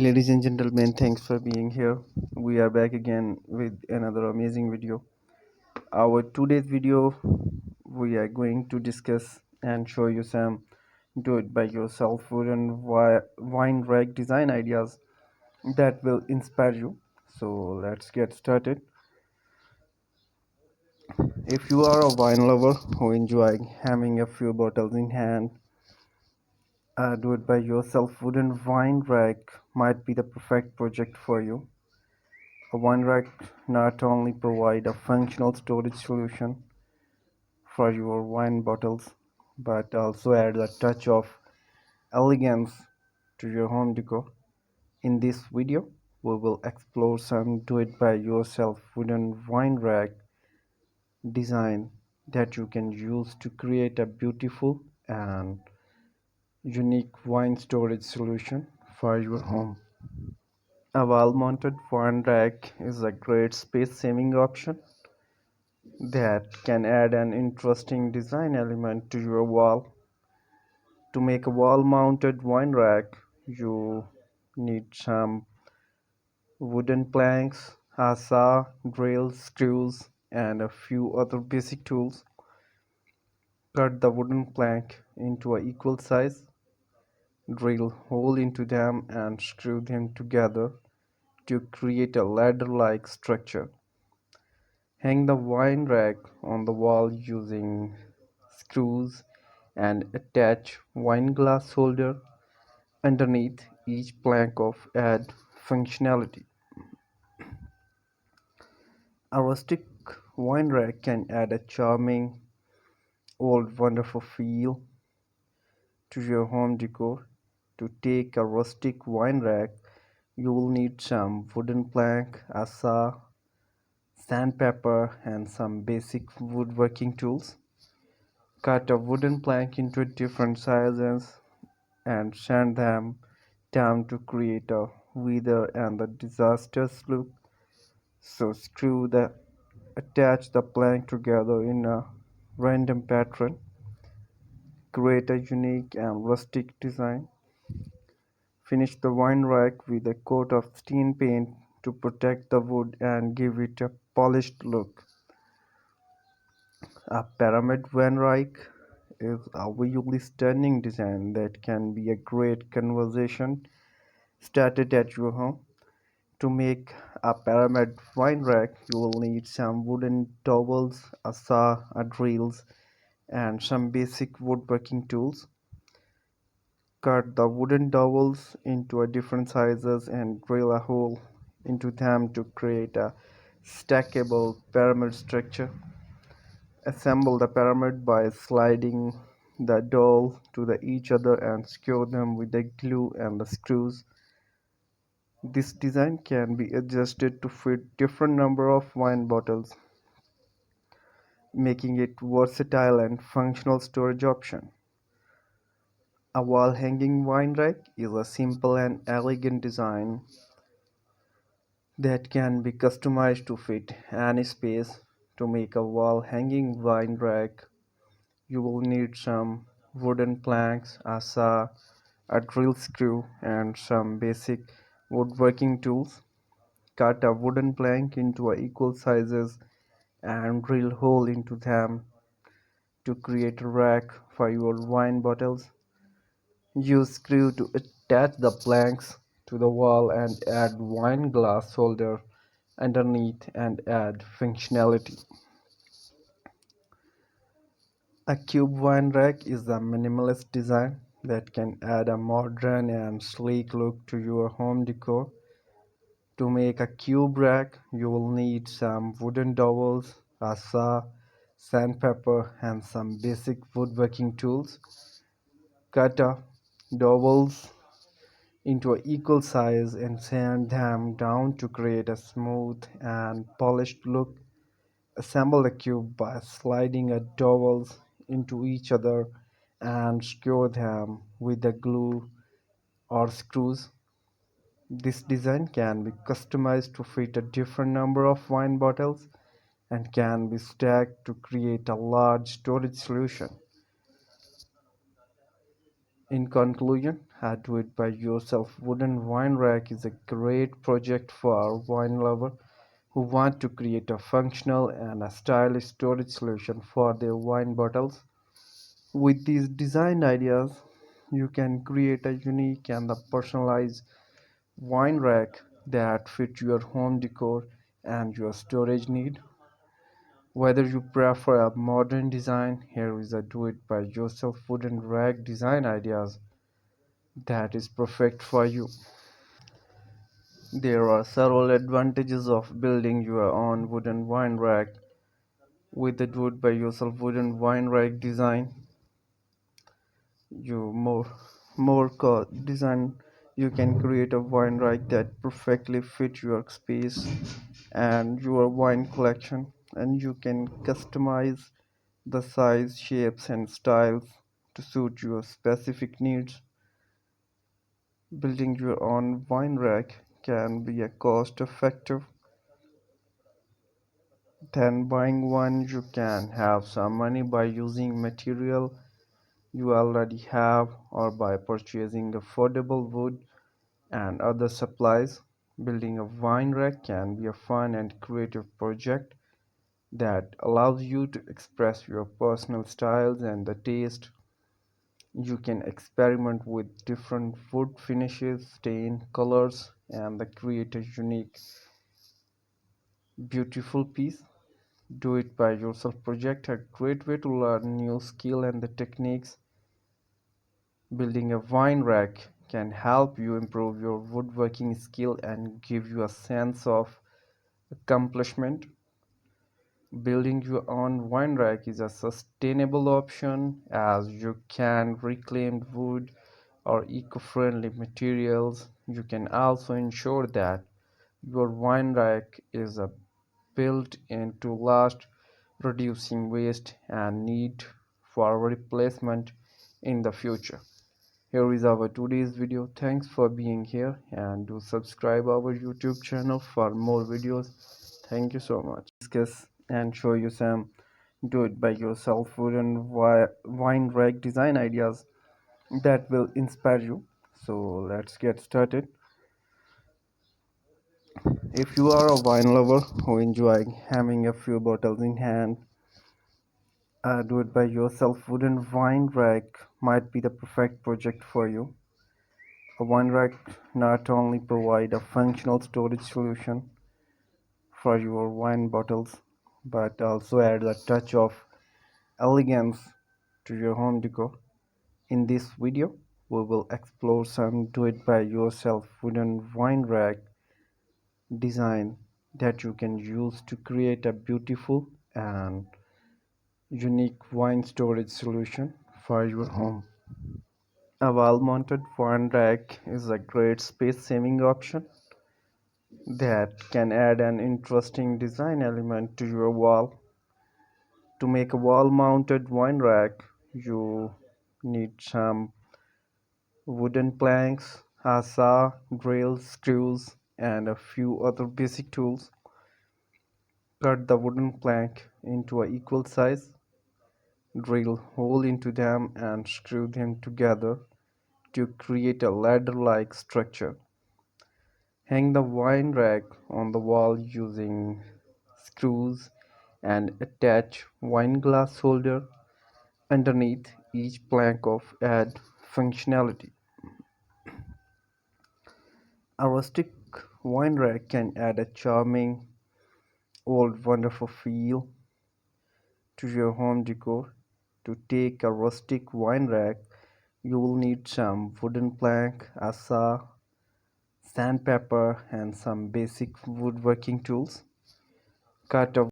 ladies and gentlemen, thanks for being here. We are back again with another amazing video. Our today's video, we are going to discuss and show you some do it by yourself wooden wine rack design ideas that will inspire you. So let's get started. If you are a wine lover who enjoy having a few bottles in hand, do it by yourself wooden wine rack might be the perfect project for you. A wine rack not only provide a functional storage solution for your wine bottles, but also adds a touch of elegance to your home decor. In this video, we will explore some do-it-by-yourself wooden wine rack design that you can use to create a beautiful and unique wine storage solution for your home. A wall-mounted wine rack is a great space-saving option that can add an interesting design element to your wall. To make a wall mounted wine rack, you need some wooden planks, a saw, drills, screws, and a few other basic tools. Cut the wooden plank into an equal size, drill hole into them, and screw them together to create a ladder-like structure. Hang the wine rack on the wall using screws and attach wine glass holder underneath each plank of add functionality. A rustic wine rack can add a charming old wonderful feel to your home decor. To take a rustic wine rack, you will need some wooden plank, a saw, sandpaper, and some basic woodworking tools. Cut a wooden plank into different sizes and sand them down to create a weather and the disastrous look. So attach the plank together in a random pattern. Create a unique and rustic design. Finish the wine rack with a coat of stain paint to protect the wood and give it a polished look. A pyramid wine rack is a visually stunning design that can be a great conversation started at your home. To make a pyramid wine rack, you will need some wooden dowels, a saw, a drills, and some basic woodworking tools. Cut the wooden dowels into a different sizes and drill a hole into them to create a stackable pyramid structure. Assemble the pyramid by sliding the dowel to each other and secure them with the glue and the screws. This design can be adjusted to fit different number of wine bottles, making it versatile and functional storage option. A wall-hanging wine rack is a simple and elegant design that can be customized to fit any space. To make a wall-hanging wine rack, you will need some wooden planks, a saw, a drill screw, and some basic woodworking tools. Cut a wooden plank into equal sizes and drill hole into them to create a rack for your wine bottles. Use screw to attach the planks to the wall and add wine glass holder underneath and add functionality. A cube wine rack is a minimalist design that can add a modern and sleek look to your home decor. To make a cube rack, you will need some wooden dowels, a saw, sandpaper, and some basic woodworking tools. Cut a dowels into equal size and sand them down to create a smooth and polished look. Assemble the cube by sliding the dowels into each other and secure them with the glue or screws. This design can be customized to fit a different number of wine bottles and can be stacked to create a large storage solution. In conclusion, Do it by yourself wooden wine rack is a great project for a wine lover who want to create a functional and a stylish storage solution for their wine bottles. With these design ideas, you can create a unique and a personalized wine rack that fit your home decor and your storage need. Whether you prefer a modern design, here is a do-it-by-yourself wooden rack design ideas that is perfect for you. There are several advantages of building your own wooden wine rack. With the do-it-by-yourself wooden wine rack design, you design you can create a wine rack that perfectly fit your space and your wine collection, and you can customize the size, shapes, and styles to suit your specific needs. Building your own wine rack can be a cost effective than buying one. You can have some money by using material you already have or by purchasing affordable wood and other supplies. Building a wine rack can be a fun and creative project that allows you to express your personal styles and the taste. You can experiment with different wood finishes, stain, colors, and create a unique, beautiful piece. Do it by yourself project, a great way to learn new skill and the techniques. Building a wine rack can help you improve your woodworking skill and give you a sense of accomplishment. Building your own wine rack is a sustainable option as you can reclaim wood or eco-friendly materials. You can also ensure that your wine rack is built in to last, reducing waste and need for replacement in the future. Here is our today's video. Thanks for being here and do subscribe our YouTube channel for more videos. Thank you so much. Discuss and show you some do it by yourself wooden wine rack design ideas that will inspire you. So let's get started. If you are a wine lover who enjoy having a few bottles in hand, do it by yourself wooden wine rack might be the perfect project for you. A wine rack not only provide a functional storage solution for your wine bottles, but also adds a touch of elegance to your home decor. In this video, we will explore some do-it-by-yourself wooden wine rack design that you can use to create a beautiful and unique wine storage solution for your home. A wall-mounted wine rack is a great space-saving option that can add an interesting design element to your wall. To make a wall-mounted wine rack, you need some wooden planks, a saw, drills, screws, and a few other basic tools. Cut the wooden plank into an equal size, drill hole into them and screw them together to create a ladder-like structure. Hang the wine rack on the wall using screws and attach wine glass holder underneath each plank of add functionality. A rustic wine rack can add a charming, old, wonderful feel to your home decor. To take a rustic wine rack, you will need some wooden plank, a saw, sandpaper, and some basic woodworking tools. Cut a